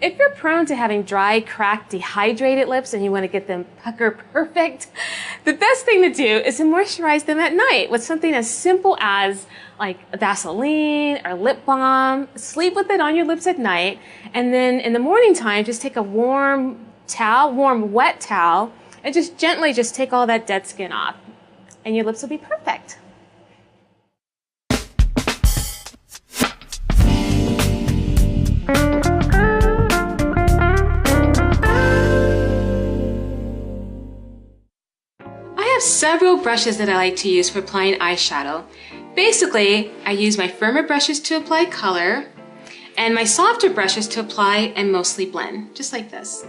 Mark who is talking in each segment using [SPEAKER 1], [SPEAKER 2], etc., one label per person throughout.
[SPEAKER 1] If you're prone to having dry, cracked, dehydrated lips and you want to get them pucker perfect, the best thing to do is to moisturize them at night with something as simple as like Vaseline or lip balm. Sleep with it on your lips at night, and then in the morning time, just take a warm wet towel, and just gently just take all that dead skin off, and your lips will be perfect. Several brushes that I like to use for applying eyeshadow. Basically, I use my firmer brushes to apply color and my softer brushes to apply and mostly blend, just like this.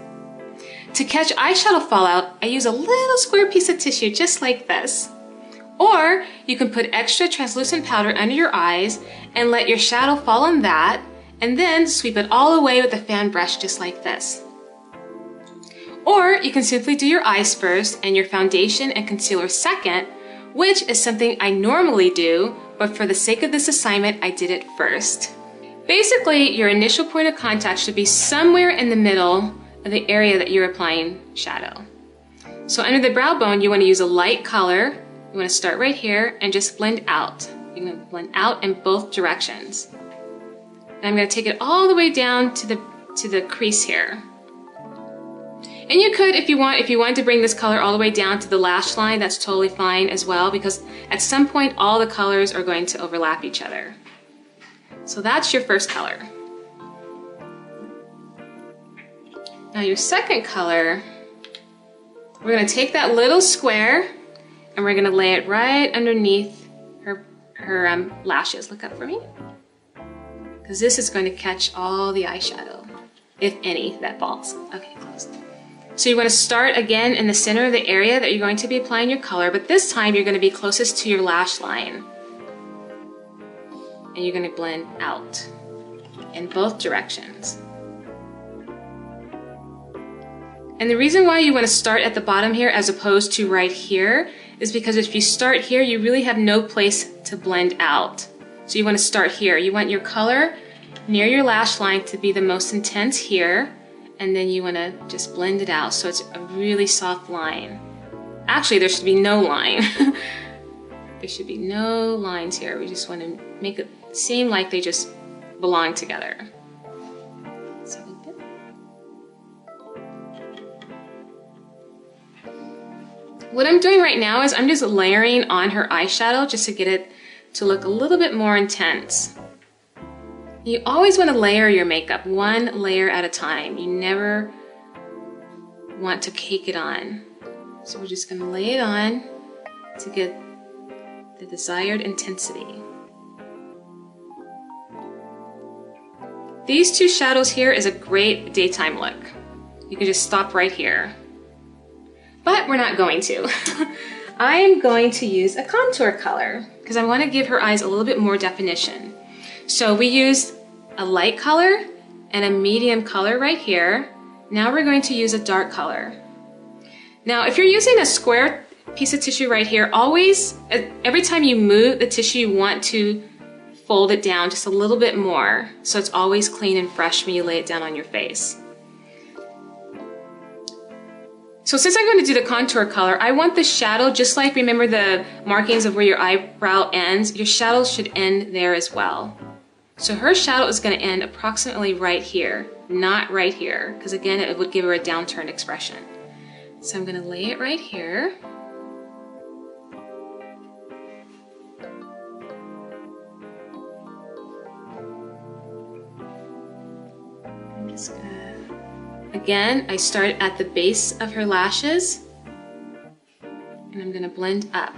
[SPEAKER 1] To catch eyeshadow fallout, I use a little square piece of tissue just like this. Or you can put extra translucent powder under your eyes and let your shadow fall on that, and then sweep it all away with a fan brush just like this. Or you can simply do your eyes first and your foundation and concealer second, which is something I normally do, but for the sake of this assignment, I did it first. Basically, your initial point of contact should be somewhere in the middle of the area that you're applying shadow. So under the brow bone, you want to use a light color. You want to start right here and just blend out. You're going to blend out in both directions. And I'm going to take it all the way down to the crease here. And you could, if you wanted to bring this color all the way down to the lash line, that's totally fine as well, because at some point all the colors are going to overlap each other. So that's your first color. Now your second color, we're going to take that little square and we're going to lay it right underneath her lashes. Look up for me. Because this is going to catch all the eyeshadow, if any, that falls. Okay, close. So you want to start again in the center of the area that you're going to be applying your color, but this time you're going to be closest to your lash line. And you're going to blend out in both directions. And the reason why you want to start at the bottom here as opposed to right here is because if you start here, you really have no place to blend out. So you want to start here. You want your color near your lash line to be the most intense here. And then you want to just blend it out so it's a really soft line. Actually, there should be no line. There should be no lines here. We just want to make it seem like they just belong together. So what I'm doing right now is I'm just layering on her eyeshadow just to get it to look a little bit more intense. You always want to layer your makeup one layer at a time. You never want to cake it on. So we're just going to lay it on to get the desired intensity. These two shadows here is a great daytime look. You can just stop right here. But we're not going to. I'm going to use a contour color because I want to give her eyes a little bit more definition. So we used a light color and a medium color right here. Now we're going to use a dark color. Now if you're using a square piece of tissue right here, always, every time you move the tissue, you want to fold it down just a little bit more so it's always clean and fresh when you lay it down on your face. So since I'm going to do the contour color, I want the shadow, just like remember the markings of where your eyebrow ends, your shadow should end there as well. So her shadow is going to end approximately right here, not right here, because again it would give her a downturned expression. So I'm going to lay it right here. I'm just going to, again, I start at the base of her lashes and I'm going to blend up.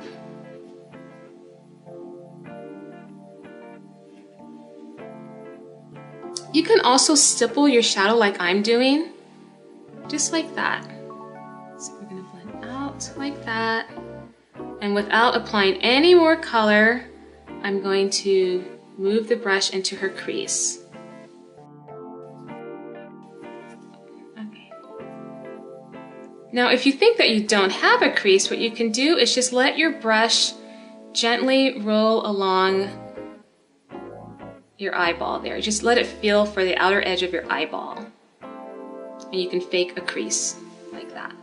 [SPEAKER 1] You can also stipple your shadow like I'm doing, just like that. So we're going to blend out like that. And without applying any more color, I'm going to move the brush into her crease. Okay. Now, if you think that you don't have a crease, what you can do is just let your brush gently roll along your eyeball there. Just let it feel for the outer edge of your eyeball. and you can fake a crease like that.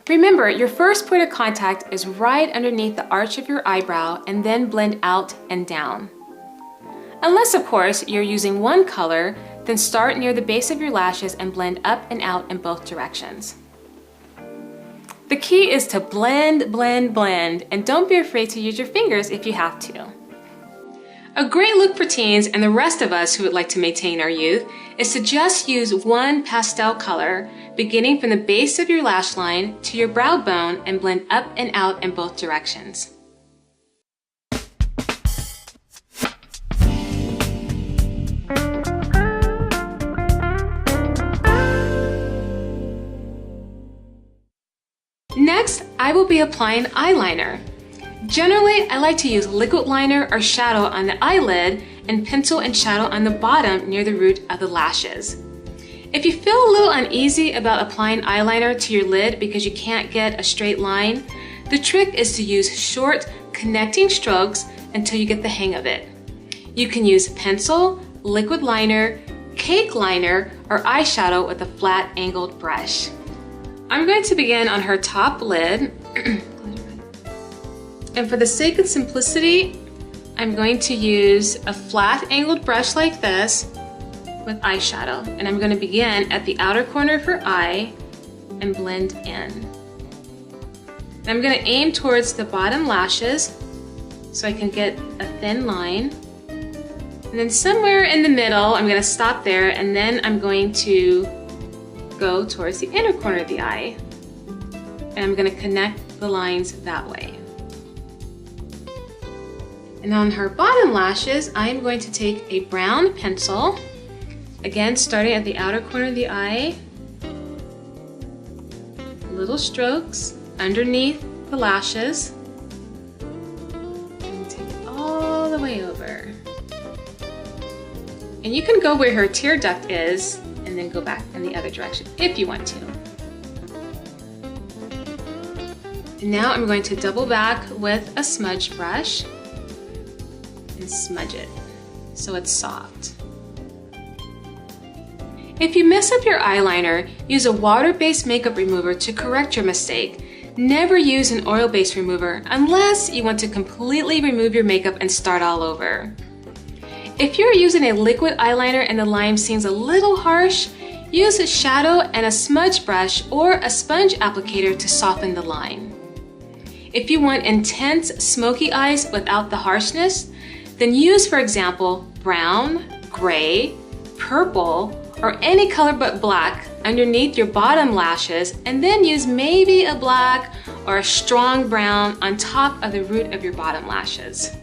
[SPEAKER 1] Remember, your first point of contact is right underneath the arch of your eyebrow and then blend out and down. Unless, of course, you're using one color, then start near the base of your lashes and blend up and out in both directions. The key is to blend, blend, blend, and don't be afraid to use your fingers if you have to. A great look for teens and the rest of us who would like to maintain our youth is to just use one pastel color, beginning from the base of your lash line to your brow bone and blend up and out in both directions. Next, I will be applying eyeliner. Generally, I like to use liquid liner or shadow on the eyelid and pencil and shadow on the bottom near the root of the lashes. If you feel a little uneasy about applying eyeliner to your lid because you can't get a straight line, the trick is to use short, connecting strokes until you get the hang of it. You can use pencil, liquid liner, cake liner, or eyeshadow with a flat angled brush. I'm going to begin on her top lid, and for the sake of simplicity, I'm going to use a flat angled brush like this with eyeshadow, and I'm going to begin at the outer corner of her eye and blend in. And I'm going to aim towards the bottom lashes so I can get a thin line, and then somewhere in the middle I'm going to stop there, and then I'm going to go towards the inner corner of the eye, and I'm going to connect the lines that way. And on her bottom lashes, I'm going to take a brown pencil, again starting at the outer corner of the eye, little strokes underneath the lashes, and take it all the way over. And you can go where her tear duct is and then go back in the other direction if you want to. And now I'm going to double back with a smudge brush and smudge it so it's soft. If you mess up your eyeliner, use a water-based makeup remover to correct your mistake. Never use an oil-based remover unless you want to completely remove your makeup and start all over. If you're using a liquid eyeliner and the line seems a little harsh, use a shadow and a smudge brush or a sponge applicator to soften the line. If you want intense, smoky eyes without the harshness, then use, for example, brown, gray, purple, or any color but black underneath your bottom lashes, and then use maybe a black or a strong brown on top of the root of your bottom lashes.